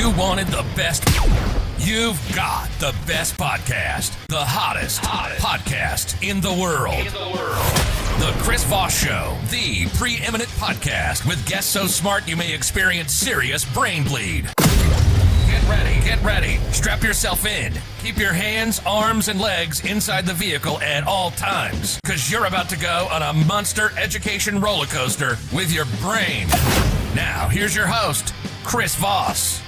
You wanted the best. You've got the best podcast. The hottest podcast in the world. The Chris Voss Show, the preeminent podcast with guests so smart you may experience serious brain bleed. Get ready. Strap yourself in. Keep your hands, arms, and legs inside the vehicle at all times, because you're about to go on a monster education roller coaster with your brain. Now, here's your host, Chris Voss.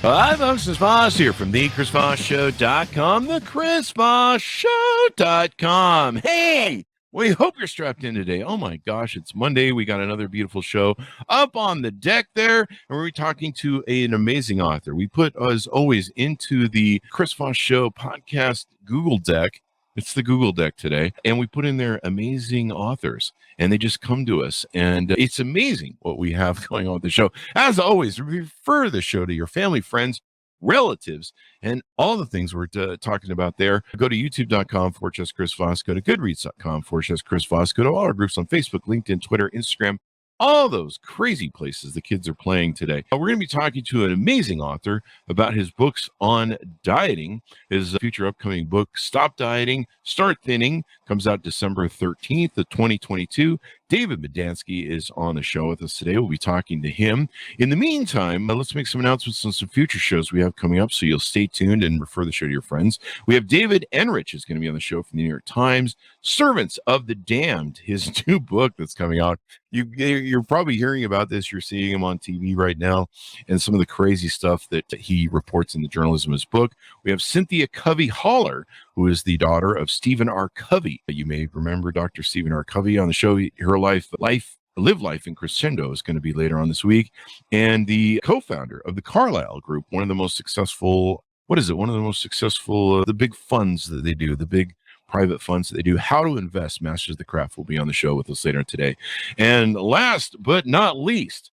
Hi, folks. Chris Voss here from the ChrisVossShow.com, the ChrisVossShow.com. Hey! We hope you're strapped in today. Oh my gosh, it's Monday. We got another beautiful show up on the deck there, and we're talking to an amazing author. We put, as always, into the Chris Voss Show podcast Google deck. It's the Google deck today, and we put in there amazing authors, and they just come to us, and it's amazing what we have going on with the show. As always, refer the show to your family, friends, relatives, and all the things we're talking about there. Go to youtube.com/Chris Voss. Go to goodreads.com/Chris Voss. Go to all our groups on Facebook, LinkedIn, Twitter, Instagram, all those crazy places the kids are playing today. We're going to be talking to an amazing author about his books on dieting. His future upcoming book, Stop Dieting, Start Thinning, comes out December 13th of 2022. David Medansky is on the show with us today. We'll be talking to him. In the meantime, let's make some announcements on some future shows we have coming up, so you'll stay tuned and refer the show to your friends. We have David Enrich is going to be on the show from the New York Times. Servants of the Damned, his new book that's coming out. You're probably hearing about this. You're seeing him on TV right now, and some of the crazy stuff that he reports in the journalism of his book. We have Cynthia Covey-Haller, who is the daughter of Stephen R. Covey. You may remember Dr. Stephen R. Covey on the show. Her Live Life in Crescendo is going to be later on this week. And the co-founder of the Carlyle Group, one of the most successful, the big funds that they do, the big private funds that they do, How to Invest, Masters of the Craft, will be on the show with us later today. And last but not least,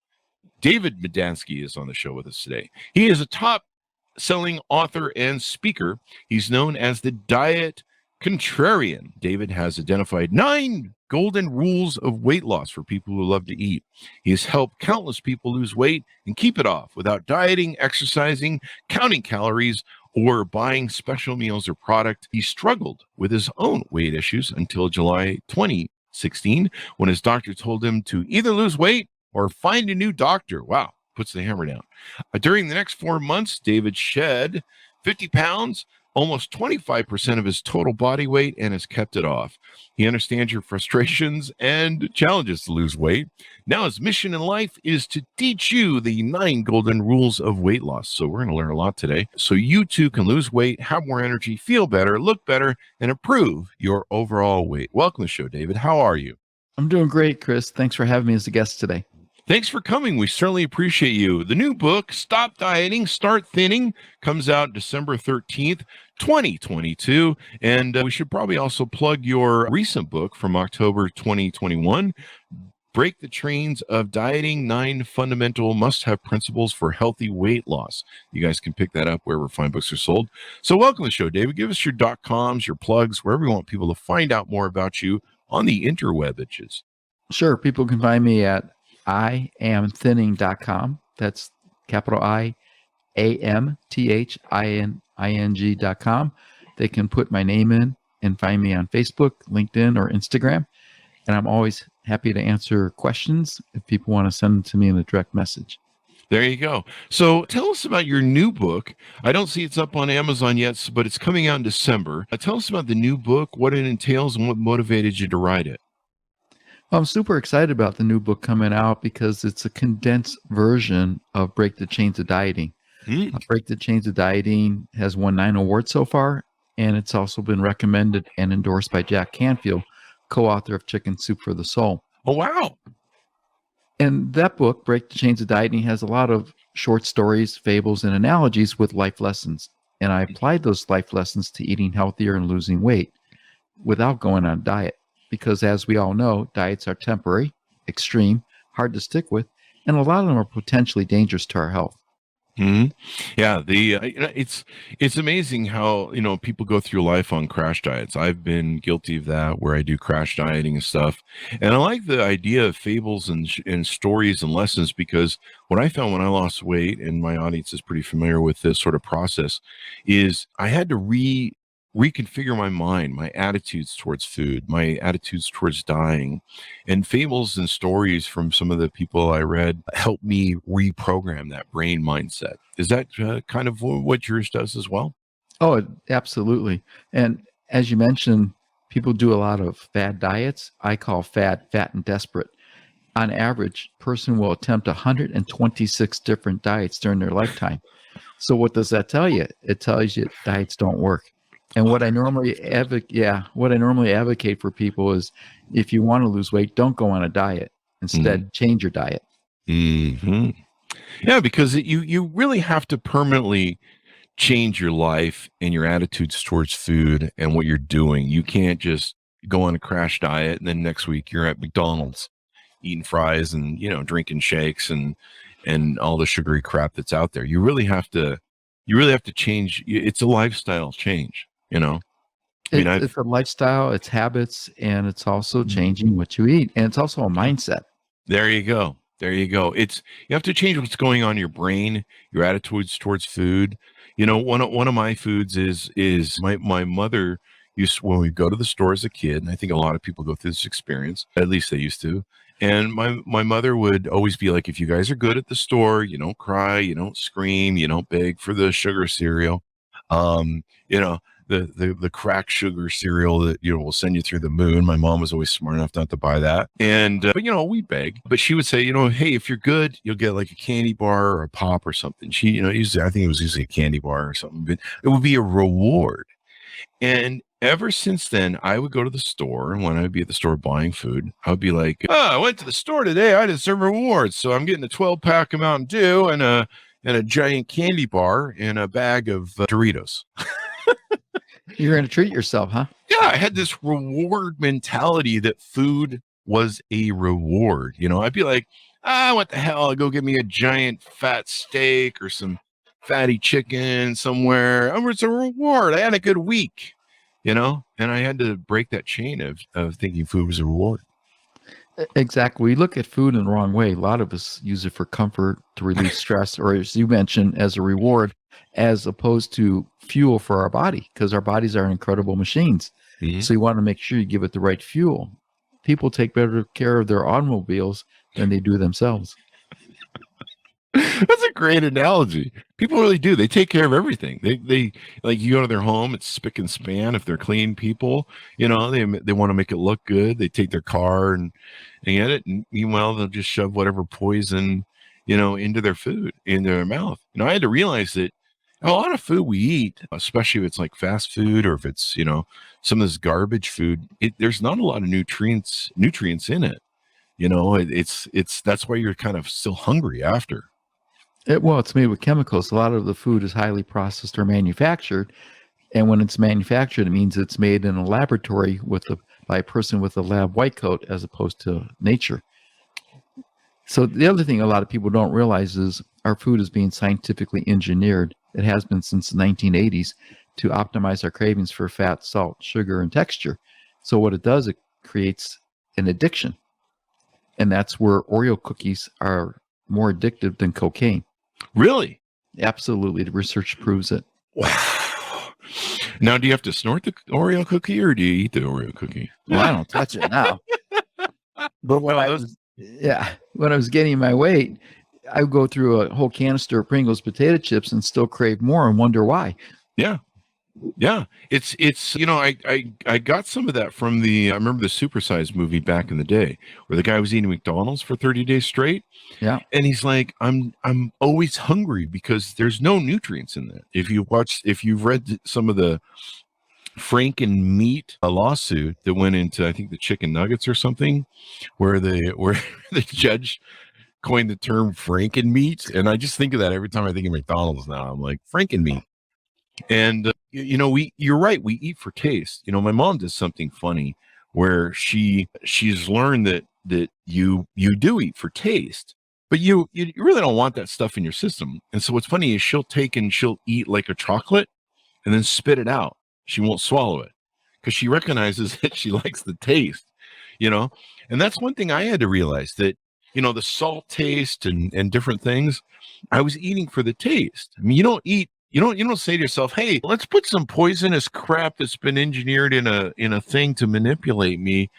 David Medansky is on the show with us today. He is a top-selling author and speaker. He's known as the Diet Contrarian. David has identified 9 golden rules of weight loss for people who love to eat. He has helped countless people lose weight and keep it off without dieting, exercising, counting calories, or buying special meals or product. He struggled with his own weight issues until July 2016, when his doctor told him to either lose weight or find a new doctor. Wow, puts the hammer down. During the next 4 months, David shed 50 pounds, almost 25% of his total body weight, and has kept it off. He understands your frustrations and challenges to lose weight. Now his mission in life is to teach you the 9 golden rules of weight loss. So we're going to learn a lot today, so you too can lose weight, have more energy, feel better, look better, and improve your overall weight. Welcome to the show, David. How are you? I'm doing great, Chris. Thanks for having me as a guest today. Thanks for coming. We certainly appreciate you. The new book, Stop Dieting, Start Thinning, comes out December 13th, 2022. And we should probably also plug your recent book from October 2021, Break the Chains of Dieting, 9 Fundamental Must-Have Principles for Healthy Weight Loss. You guys can pick that up wherever fine books are sold. So welcome to the show, David. Give us your .coms, your plugs, wherever you want people to find out more about you on the interwebs. Sure. People can find me at amthinning.com. That's capital IAMTHINING.com. They can put my name in and find me on Facebook, LinkedIn, or Instagram. And I'm always happy to answer questions if people want to send them to me in a direct message. There you go. So tell us about your new book. I don't see it's up on Amazon yet, but it's coming out in December. Tell us about the new book, what it entails, and what motivated you to write it. Well, I'm super excited about the new book coming out because it's a condensed version of Break the Chains of Dieting. Break the Chains of Dieting has won 9 awards so far, and it's also been recommended and endorsed by Jack Canfield, co-author of Chicken Soup for the Soul. Oh, wow. And that book, Break the Chains of Dieting, has a lot of short stories, fables, and analogies with life lessons. And I applied those life lessons to eating healthier and losing weight without going on a diet. Because as we all know, diets are temporary, extreme, hard to stick with, and a lot of them are potentially dangerous to our health. Mhm. Yeah, it's amazing how, people go through life on crash diets. I've been guilty of that, where I do crash dieting and stuff. And I like the idea of fables and stories and lessons, because what I found when I lost weight, and my audience is pretty familiar with this sort of process, is I had to reconfigure my mind, my attitudes towards food, my attitudes towards dying. And fables and stories from some of the people I read helped me reprogram that brain mindset. Is that kind of what yours does as well? Oh, absolutely. And as you mentioned, people do a lot of fad diets. I call fat, and desperate. On average, a person will attempt 126 different diets during their lifetime. So what does that tell you? It tells you diets don't work. And what I normally advocate for people is, if you want to lose weight, don't go on a diet. Instead, change your diet. Hmm. Yeah, because you really have to permanently change your life and your attitudes towards food and what you're doing. You can't just go on a crash diet and then next week you're at McDonald's eating fries and, drinking shakes and all the sugary crap that's out there. You really have to change. It's a lifestyle change. It's a lifestyle, it's habits, and it's also changing what you eat. And it's also a mindset. There you go. You have to change what's going on in your brain, your attitudes towards food. One of my foods is my mother when we go to the store as a kid, and I think a lot of people go through this experience, at least they used to. And my mother would always be like, if you guys are good at the store, you don't cry, you don't scream, you don't beg for the sugar cereal. The crack sugar cereal that will send you through the moon. My mom was always smart enough not to buy that, and but we beg. But she would say, hey, if you're good, you'll get like a candy bar or a pop or something. She, usually, I think it was usually a candy bar or something, but it would be a reward. And ever since then, I would go to the store, and when I'd be at the store buying food, I would be like, I went to the store today, I deserve rewards, so I'm getting a 12-pack of Mountain Dew and a giant candy bar and a bag of Doritos. You're going to treat yourself, huh? Yeah, I had this reward mentality that food was a reward. I'd be like, what the hell? I'll go get me a giant fat steak or some fatty chicken somewhere. It's a reward. I had a good week, and I had to break that chain of thinking food was a reward. Exactly. We look at food in the wrong way. A lot of us use it for comfort, to relieve stress, or as you mentioned, as a reward, as opposed to fuel for our body, because our bodies are incredible machines. Mm-hmm. So you want to make sure you give it the right fuel. People take better care of their automobiles than they do themselves. That's a great analogy. People really do. They take care of everything. They like, you go to their home, it's spick and span. If they're clean people, they want to make it look good. They take their car and get it. And meanwhile, they'll just shove whatever poison, into their food, into their mouth. I had to realize that a lot of food we eat, especially if it's like fast food or if it's, some of this garbage food, there's not a lot of nutrients in it. It's that's why you're kind of still hungry after. It's made with chemicals. A lot of the food is highly processed or manufactured. And when it's manufactured, it means it's made in a laboratory by a person with a lab white coat, as opposed to nature. So the other thing a lot of people don't realize is our food is being scientifically engineered. It has been since the 1980s to optimize our cravings for fat, salt, sugar, and texture. So what it does, it creates an addiction. And that's where Oreo cookies are more addictive than cocaine. Really? Absolutely. The research proves it. Wow. Now, do you have to snort the Oreo cookie or do you eat the Oreo cookie? Well, I don't touch it now. But when I was gaining my weight, I would go through a whole canister of Pringles potato chips and still crave more and wonder why. Yeah. Yeah. It's I got some of that from I remember the Supersize movie back in the day where the guy was eating McDonald's for 30 days straight. Yeah. And he's like, I'm always hungry because there's no nutrients in that. If you've read some of the Franken meat, a lawsuit that went into, I think, the chicken nuggets or something, where the judge coined the term Franken meat. And I just think of that every time I think of McDonald's now. I'm like, Franken meat. And, you're right. We eat for taste. My mom does something funny where she's learned that you do eat for taste, But you really don't want that stuff in your system. And so what's funny is she'll eat like a chocolate and then spit it out. She won't swallow it because she recognizes that she likes the taste, you know? And that's one thing I had to realize, that, you know, the salt taste and different things, I was eating for the taste. I mean, you don't say to yourself, hey, let's put some poisonous crap that's been engineered in a thing to manipulate me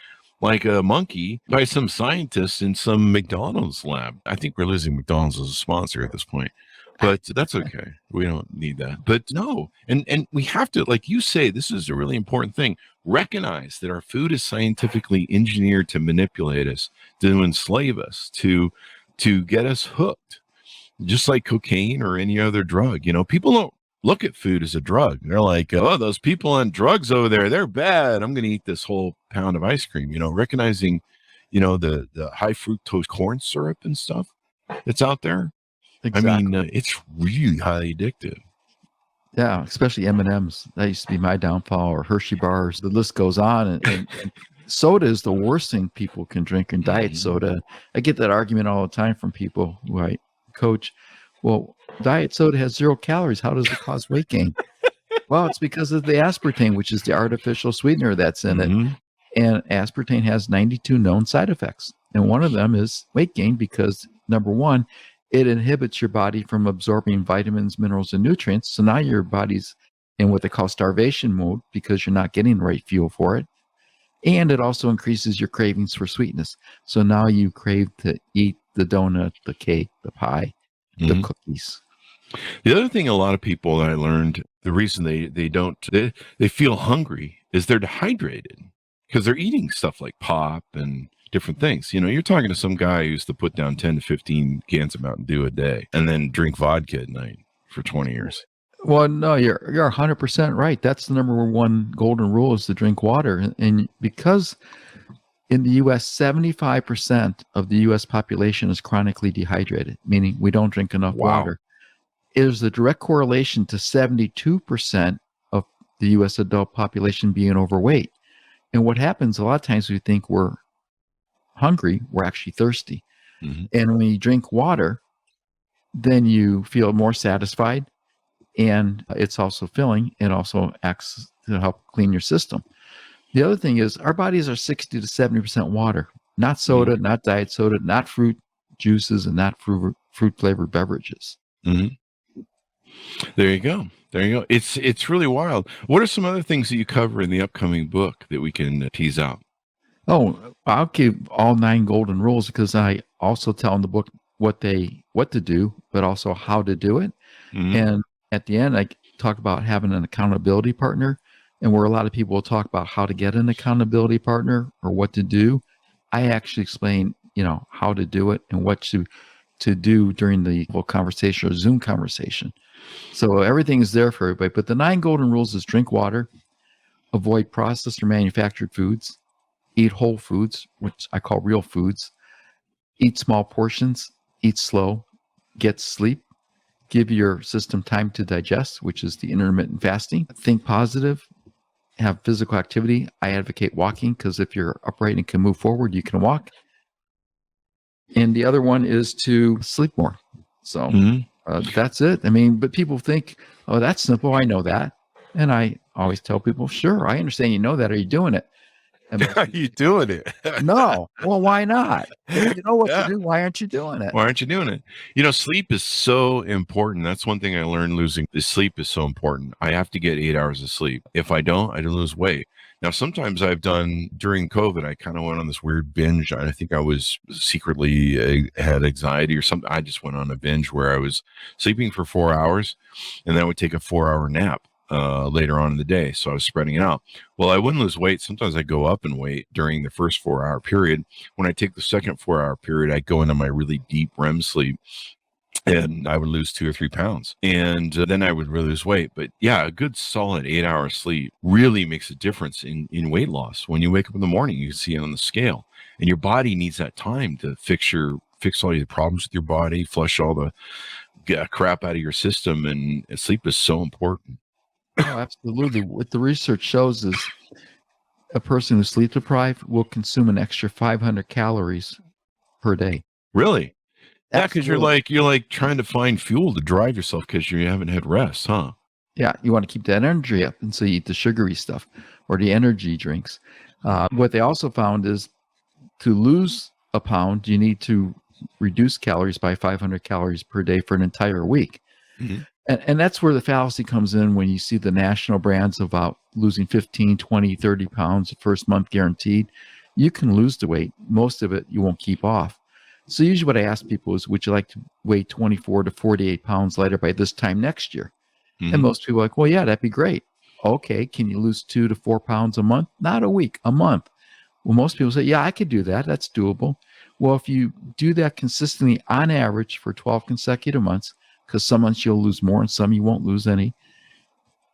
like a monkey by some scientists in some McDonald's lab. I think we're losing McDonald's as a sponsor at this point, but that's okay. We don't need that. But no, and we have to, like you say, this is a really important thing. Recognize that our food is scientifically engineered to manipulate us, to enslave us, to get us hooked, just like cocaine or any other drug. You know, people don't look at food as a drug. They're like, oh, those people on drugs over there, they're bad. I'm going to eat this whole pound of ice cream, you know, recognizing, you know, the high fructose corn syrup and stuff that's out there. Exactly. I mean, it's really highly addictive. Yeah, especially M&Ms. That used to be my downfall, or Hershey bars. The list goes on. And soda is the worst thing people can drink, and diet soda. I get that argument all the time from people who I coach. Well, diet soda has 0 calories. How does it cause weight gain? Well, it's because of the aspartame, which is the artificial sweetener that's in it. And aspartame has 92 known side effects. And one of them is weight gain because, number one, it inhibits your body from absorbing vitamins, minerals, and nutrients. So now your body's in what they call starvation mode because you're not getting the right fuel for it. And it also increases your cravings for sweetness. So now you crave to eat the donut, the cake, the pie, the cookies. The other thing, a lot of people that I learned, the reason they feel hungry is they're dehydrated because they're eating stuff like pop and different things. You know, you're talking to some guy who used to put down 10 to 15 cans of Mountain Dew a day and then drink vodka at night for 20 years. Well, no, you're 100% right. That's the number one golden rule, is to drink water. And because in the U.S., 75% of the U.S. population is chronically dehydrated, meaning we don't drink enough water. There's a direct correlation to 72% of the U.S. adult population being overweight. And what happens, a lot of times we think we're hungry, we're actually thirsty. And when you drink water, then you feel more satisfied, and it's also filling. It also acts to help clean your system. The other thing is our bodies are 60 to 70% water, not soda, not diet soda, not fruit juices, and not fruit flavored beverages. There you go. It's really wild. What are some other things that you cover in the upcoming book that we can tease out? Oh, I'll give all 9 golden rules, because I also tell in the book what to do, but also how to do it. And at the end, I talk about having an accountability partner. And where a lot of people will talk about how to get an accountability partner or what to do, I actually explain, you know, how to do it and what to do during the conversation or Zoom conversation. So everything is there for everybody. But the 9 golden rules is drink water, avoid processed or manufactured foods, eat whole foods, which I call real foods, eat small portions, eat slow, get sleep, give your system time to digest, which is the intermittent fasting, think positive, have physical activity. I advocate walking, because if you're upright and can move forward, you can walk. And the other one is to sleep more. So that's it. I mean, but people think, oh, that's simple. I know that. And I always tell people, sure, I understand you know that. Are you doing it? Are you doing it? No. Well, why not? If you know what to do, why aren't you doing it? Why aren't you doing it? You know, sleep is so important. That's one thing I learned losing. The sleep is so important. I have to get 8 hours of sleep. If I don't, I lose weight. Now, sometimes I've done, during COVID, I kind of went on this weird binge. I think I was secretly had anxiety or something. I just went on a binge where I was sleeping for 4 hours, and then I would take a 4-hour nap later on in the day. So I was spreading it out. Well, I wouldn't lose weight. Sometimes I go up in weight during the first 4-hour period. When I take the second 4-hour period, I go into my really deep REM sleep, and I would lose 2 or 3 pounds. And then I would really lose weight. But yeah, a good solid 8-hour sleep really makes a difference in weight loss. When you wake up in the morning, you can see it on the scale, and your body needs that time to fix all your problems with your body, flush all the crap out of your system. And sleep is so important. Oh, absolutely. What the research shows is a person who's sleep deprived will consume an extra 500 calories per day. Really? Yeah, because you're Absolutely. like trying to find fuel to drive yourself because you haven't had rest, huh? Yeah, you want to keep that energy up, and so you eat the sugary stuff or the energy drinks. What they also found is to lose a pound, you need to reduce calories by 500 calories per day for an entire week. Mhm. And that's where the fallacy comes in when you see the national brands about losing 15, 20, 30 pounds the first month guaranteed. You can lose the weight. Most of it you won't keep off. So usually what I ask people is, would you like to weigh 24 to 48 pounds lighter by this time next year? And Mhm. most people are like, well, yeah, that'd be great. Okay, can you lose 2 to 4 pounds a month? Not a week, a month. Well, most people say, yeah, I could do that. That's doable. Well, if you do that consistently on average for 12 consecutive months, because some months you'll lose more and some you won't lose any,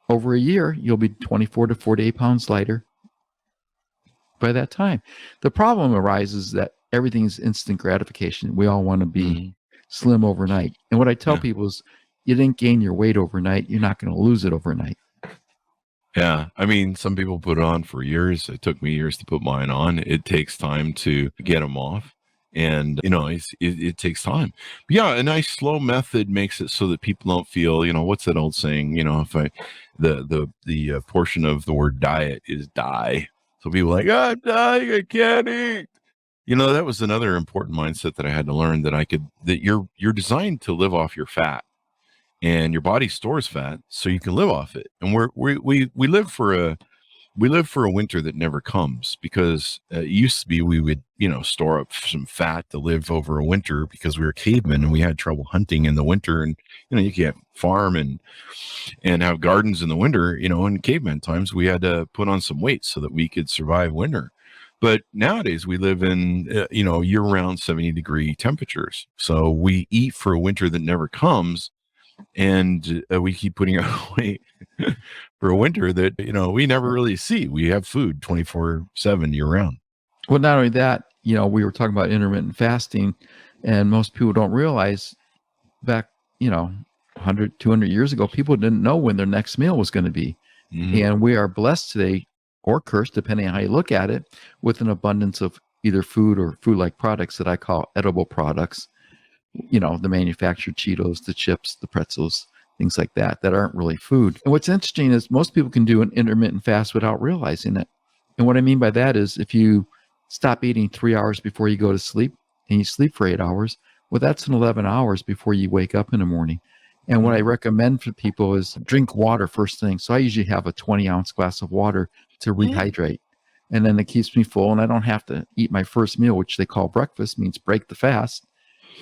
over a year, you'll be 24 to 48 pounds lighter by that time. The problem arises that everything is instant gratification. We all want to be Mhm. slim overnight. And what I tell Yeah. people is, you didn't gain your weight overnight. You're not going to lose it overnight. Yeah, I mean, some people put it on for years. It took me years to put mine on. It takes time to get them off, and it takes time. But yeah, a nice slow method makes it so that people don't feel. What's that old saying? If the portion of the word diet is die, so people are like, I'm dying, I can't eat. That was another important mindset that I had to learn, that you're designed to live off your fat. And your body stores fat so you can live off it. And we live for a winter that never comes, because it used to be we would store up some fat to live over a winter because we were cavemen and we had trouble hunting in the winter. And you can't farm and have gardens in the winter. In caveman times we had to put on some weight so that we could survive winter. But nowadays we live in year-round 70-degree temperatures, so we eat for a winter that never comes. And we keep putting out weight for a winter that we never really see. We have food 24/7 year round. Well, not only that, we were talking about intermittent fasting, and most people don't realize back, 100, 200 years ago, people didn't know when their next meal was going to be. Mhm. And we are blessed today, or cursed, depending on how you look at it, with an abundance of either food or food-like products that I call edible products. The manufactured Cheetos, the chips, the pretzels, things like that aren't really food. And what's interesting is most people can do an intermittent fast without realizing it. And what I mean by that is, if you stop eating 3 hours before you go to sleep and you sleep for 8 hours, well, that's an 11 hours before you wake up in the morning. And what I recommend for people is drink water first thing. So I usually have a 20-ounce glass of water to rehydrate. And then it keeps me full, and I don't have to eat my first meal, which they call breakfast, means break the fast,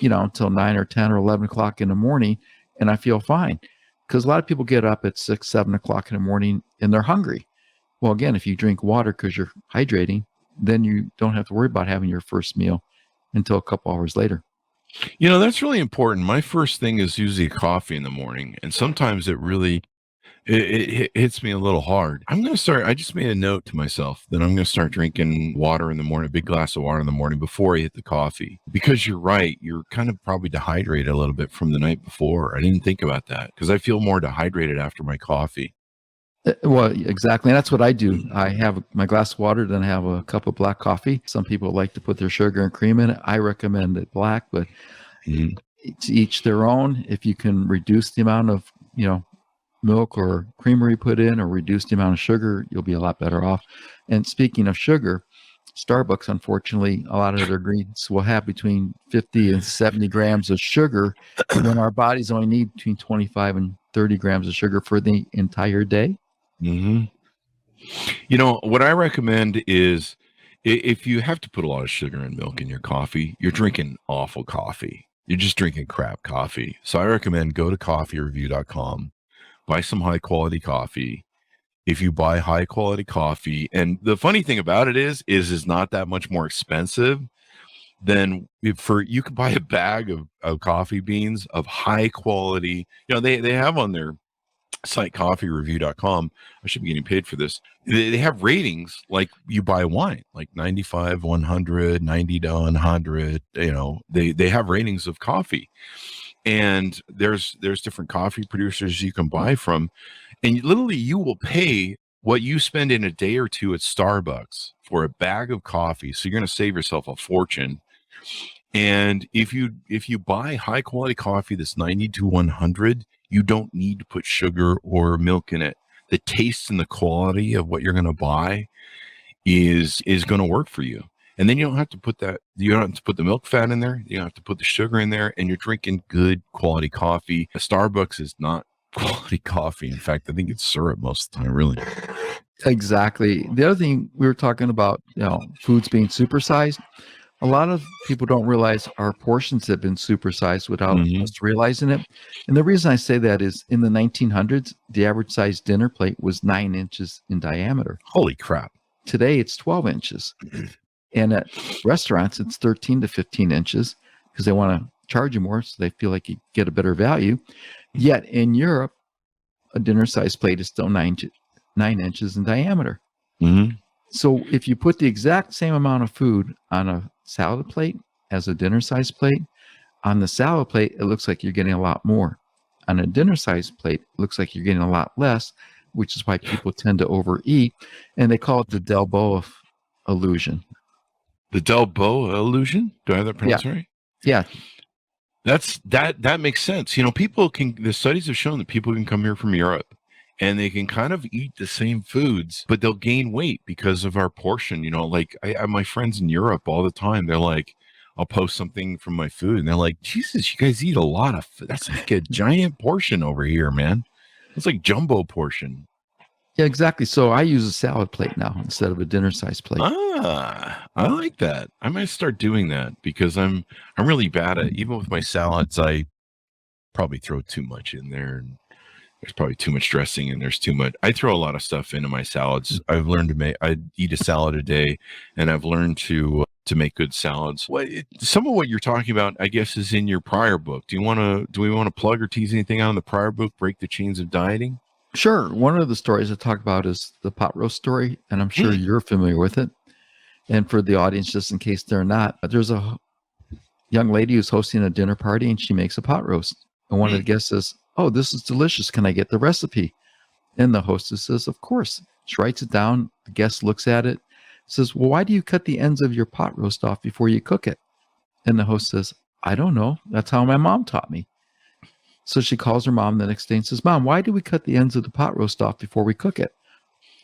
until 9 or 10 or 11 o'clock in the morning, and I feel fine. Because a lot of people get up at 6, 7 o'clock in the morning and they're hungry. Well, again, if you drink water because you're hydrating, then you don't have to worry about having your first meal until a couple hours later. That's really important. My first thing is usually coffee in the morning, and sometimes it hits me a little hard. I just made a note to myself that I'm going to start drinking water in the morning, a big glass of water in the morning before I hit the coffee. Because you're right, you're kind of probably dehydrated a little bit from the night before. I didn't think about that, because I feel more dehydrated after my coffee. Well, exactly. And that's what I do. I have my glass of water, then I have a cup of black coffee. Some people like to put their sugar and cream in it. I recommend it black, but Mhm. to each their own. If you can reduce the amount of, milk or creamery put in, or reduce the amount of sugar, you'll be a lot better off. And speaking of sugar, Starbucks, unfortunately, a lot of their drinks will have between 50 and 70 grams of sugar when our bodies only need between 25 and 30 grams of sugar for the entire day. Mm-hmm. What I recommend is, if you have to put a lot of sugar and milk in your coffee, you're drinking awful coffee. You're just drinking crap coffee. So I recommend go to coffeereview.com, buy some high quality coffee. If you buy high quality coffee, and the funny thing about it is it's not that much more expensive than you could buy a bag of coffee beans of high quality. They have on their site coffeereview.com. I should be getting paid for this. They have ratings like you buy wine, like 95, 100, 90 to 100. They have ratings of coffee, and there's different coffee producers you can buy from, and literally you will pay what you spend in a day or two at Starbucks for a bag of coffee. So you're going to save yourself a fortune. And if you buy high quality coffee that's 90 to 100, you don't need to put sugar or milk in it. The taste and the quality of what you're going to buy is going to work for you. And then you don't have to put the milk fat in there. You don't have to put the sugar in there, and you're drinking good quality coffee. Starbucks is not quality coffee. In fact, I think it's syrup most of the time, really. Exactly. The other thing we were talking about, foods being supersized. A lot of people don't realize our portions have been supersized without us realizing it. And the reason I say that is in the 1900s, the average size dinner plate was 9 inches in diameter. Holy crap. Today, it's 12 inches. And at restaurants, it's 13 to 15 inches because they want to charge you more, so they feel like you get a better value. Yet in Europe, a dinner size plate is still 9 inches in diameter. Mm-hmm. So if you put the exact same amount of food on a salad plate as a dinner size plate, on the salad plate, it looks like you're getting a lot more. On a dinner size plate, it looks like you're getting a lot less, which is why people tend to overeat. And they call it the Delboa illusion. The Delboa illusion? Do I have that pronounced right? Yeah. That makes sense. The studies have shown that people can come here from Europe and they can kind of eat the same foods, but they'll gain weight because of our portion. Like I have my friends in Europe all the time. They're like, I'll post something from my food and they're like, Jesus, you guys eat a lot of food. That's like a giant portion over here, man. It's like jumbo portion. Yeah, exactly. So I use a salad plate now instead of a dinner size plate. I like that. I might start doing that because I'm really bad at, even with my salads, I probably throw too much in there. And there's probably too much dressing and there's too much. I throw a lot of stuff into my salads. I've learned I eat a salad a day, and I've learned to make good salads. Some of what you're talking about, I guess, is in your prior book. Do we want to plug or tease anything out in the prior book, Break the Chains of Dieting? Sure. One of the stories I talk about is the pot roast story, and I'm sure you're familiar with it. And for the audience, just in case they're not, there's a young lady who's hosting a dinner party, and she makes a pot roast. And one of the guests says, "Oh, this is delicious. Can I get the recipe?" And the hostess says, "Of course." She writes it down. The guest looks at it, says, "Well, why do you cut the ends of your pot roast off before you cook it?" And the host says, "I don't know. That's how my mom taught me." So she calls her mom the next day and says, "Mom, why do we cut the ends of the pot roast off before we cook it?"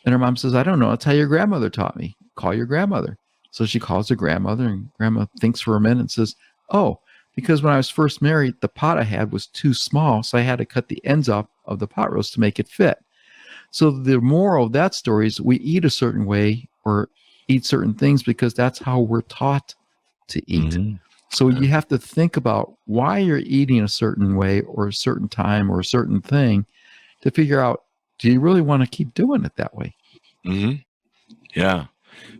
And her mom says, "I don't know. That's how your grandmother taught me. Call your grandmother." So she calls her grandmother, and grandma thinks for a minute and says, "Oh, because when I was first married, the pot I had was too small, so I had to cut the ends off of the pot roast to make it fit." So the moral of that story is we eat a certain way or eat certain things because that's how we're taught to eat. Mm-hmm. So you have to think about why you're eating a certain way or a certain time or a certain thing to figure out, do you really want to keep doing it that way? Mm-hmm. Yeah.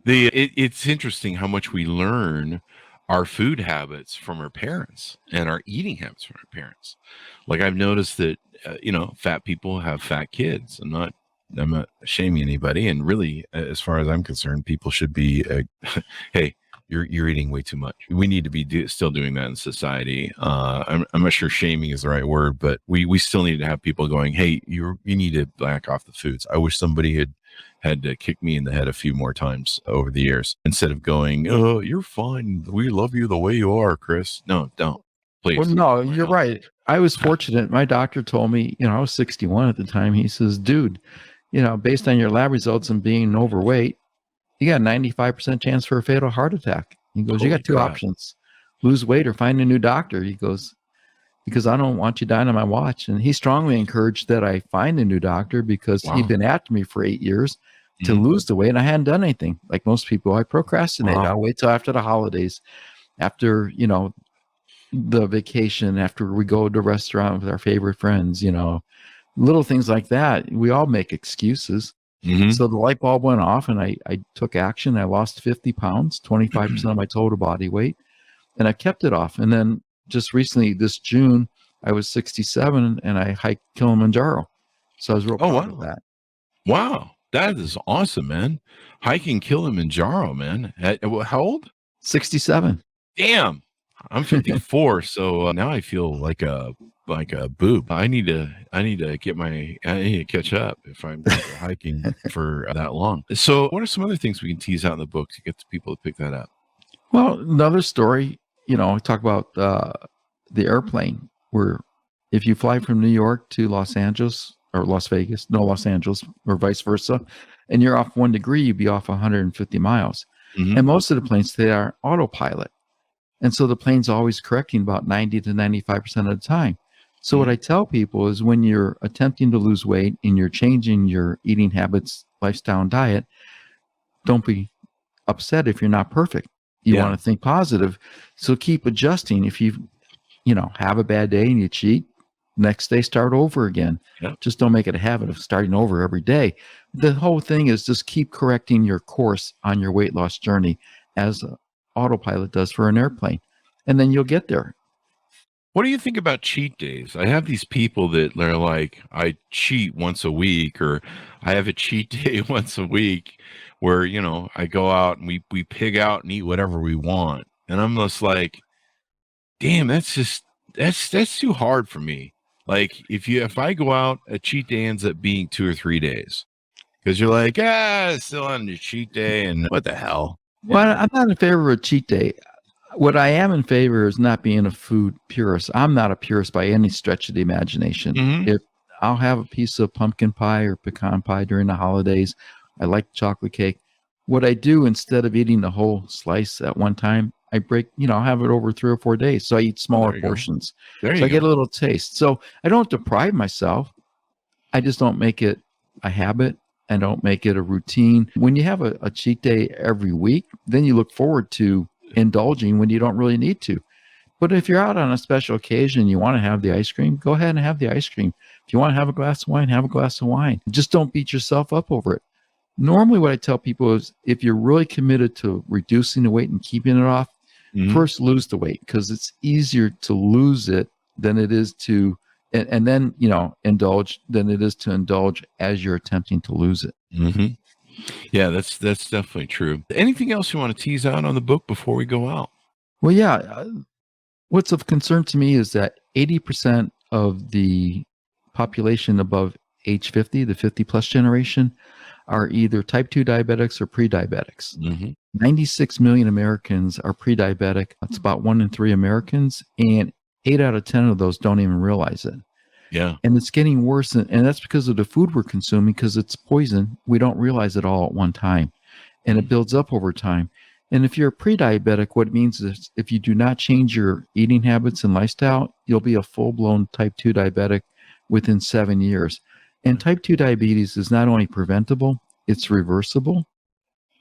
It's interesting how much we learn our food habits from our parents and our eating habits from our parents. Like I've noticed that, fat people have fat kids. I'm not shaming anybody. And really, as far as I'm concerned, people should be, hey, you're eating way too much. We need to be still doing that in society. I'm not sure shaming is the right word, but we still need to have people going, hey, you need to back off the foods. I wish somebody had to kick me in the head a few more times over the years instead of going, "Oh, you're fine. We love you the way you are, Chris." No, don't. Please. Well, no, you're right. I was fortunate. My doctor told me, I was 61 at the time. He says, "Dude, based on your lab results and being overweight, you got a 95% chance for a fatal heart attack." He goes, "You got two options, lose weight or find a new doctor." He goes, "Because I don't want you dying on my watch." And he strongly encouraged that I find a new doctor because he'd been after me for 8 years to lose the weight. And I hadn't done anything. Like most people, I procrastinate. I'll wait till after the holidays, after, the vacation, after we go to a restaurant with our favorite friends, little things like that. We all make excuses. Mm-hmm. So the light bulb went off and I took action. I lost 50 pounds, 25% of my total body weight, and I kept it off. And then just recently this June, I was 67 and I hiked Kilimanjaro. So I was real proud of that. Wow. That is awesome, man. Hiking Kilimanjaro, man. How old? 67. Damn. I'm 54. So now I feel like a boob. I need to catch up if I'm hiking for that long. So what are some other things we can tease out in the book to get the people to pick that up? Well, another story, talk about the airplane, where if you fly from New York to Los Angeles or Los Angeles, or vice versa, and you're off 1 degree, you'd be off 150 miles. Mhm. And most of the planes today are autopilot. And so the plane's always correcting about 90 to 95% of the time. So what I tell people is when you're attempting to lose weight and you're changing your eating habits, lifestyle, and diet, don't be upset if you're not perfect. You want to think positive. So keep adjusting. If you have a bad day and you cheat, next day start over again. Just don't make it a habit of starting over every day. The whole thing is just keep correcting your course on your weight loss journey as autopilot does for an airplane, and then you'll get there. What do you think about cheat days? I have these people that are like, I cheat once a week, or I have a cheat day once a week where, I go out and we pig out and eat whatever we want. And I'm just like, damn, that's too hard for me. Like if I go out, a cheat day ends up being 2 or 3 days because you're like, still on your cheat day. And what the hell? Well, I'm not in favor of a cheat day. What I am in favor is not being a food purist. I'm not a purist by any stretch of the imagination. If I'll have a piece of pumpkin pie or pecan pie during the holidays, I like chocolate cake. What I do, instead of eating the whole slice at one time, I break, I'll have it over 3 or 4 days. So I eat smaller portions. So I get a little taste. So I don't deprive myself. I just don't make it a habit. I don't make it a routine. When you have a cheat day every week, then you look forward to indulging when you don't really need to. But if you're out on a special occasion, you want to have the ice cream, go ahead and have the ice cream. If you want to have a glass of wine, have a glass of wine. Just don't beat yourself up over it. Normally what I tell people is if you're really committed to reducing the weight and keeping it off, first lose the weight, because it's easier to lose it than it is to and then indulge than it is to indulge as you're attempting to lose it. Yeah, that's definitely true. Anything else you want to tease out on the book before we go out? Well, yeah. What's of concern to me is that 80% of the population above age 50, the 50 plus generation, are either type 2 diabetics or pre-diabetics. 96 million Americans are pre-diabetic. That's about 1 in 3 Americans, and 8 out of 10 of those don't even realize it. Yeah. And it's getting worse. And that's because of the food we're consuming, because it's poison. We don't realize it all at one time, and it builds up over time. And if you're a pre-diabetic, what it means is if you do not change your eating habits and lifestyle, you'll be a full-blown type 2 diabetic within 7 years. And type 2 diabetes is not only preventable, it's reversible.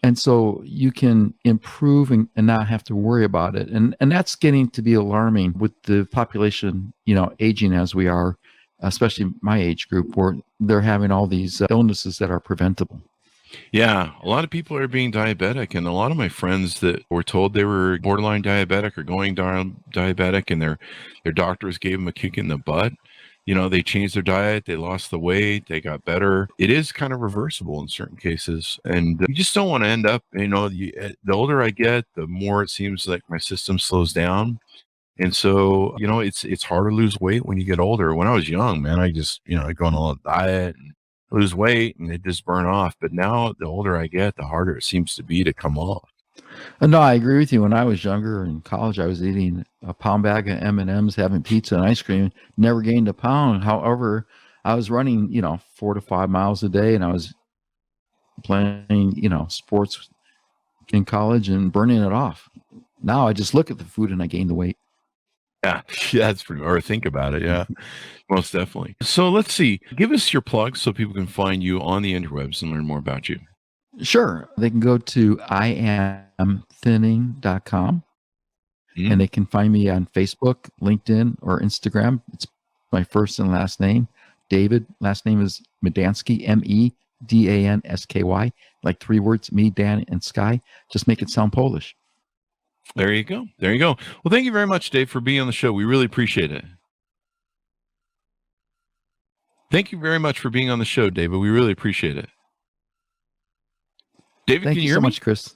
And so you can improve and not have to worry about it. And that's getting to be alarming with the population, aging as we are, especially my age group, where they're having all these illnesses that are preventable. Yeah, a lot of people are being diabetic, and a lot of my friends that were told they were borderline diabetic or going down diabetic, and their doctors gave them a kick in the butt. They changed their diet, they lost the weight, they got better. It is kind of reversible in certain cases, and you just don't want to end up, the older I get, the more it seems like my system slows down. And so, it's hard to lose weight when you get older. When I was young, man, I just, I'd go on a little diet and lose weight and it just burn off. But now the older I get, the harder it seems to be to come off. No, I agree with you. When I was younger in college, I was eating a pound bag of M&Ms, having pizza and ice cream, never gained a pound. However, I was running, 4 to 5 miles a day, and I was playing, sports in college and burning it off. Now I just look at the food and I gain the weight. Yeah, that's pretty, or think about it. Yeah, most definitely. So let's see. Give us your plugs so people can find you on the interwebs and learn more about you. Sure. They can go to amzn.to and they can find me on Facebook, LinkedIn, or Instagram. It's my first and last name. David, last name is Medansky, Medansky, like 3 words, me, Dan, and Sky. Just make it sound Polish. There you go. There you go. Well, thank you very much, Dave, for being on the show. We really appreciate it. Thank you very much for being on the show, David. We really appreciate it. David, Thank can you hear so me? much, Chris.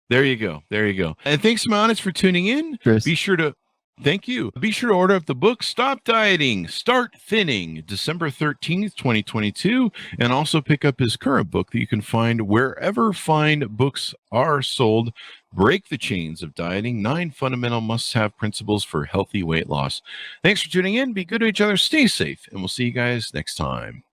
There you go. There you go. And thanks, Mounts, for tuning in. Chris. Be sure to Thank you. Be sure to order up the book, Stop Dieting, Start Thinning, December 13th, 2022, and also pick up his current book that you can find wherever fine books are sold, Break the Chains of Dieting, 9 Fundamental Must-Have Principles for Healthy Weight Loss. Thanks for tuning in. Be good to each other. Stay safe, and we'll see you guys next time.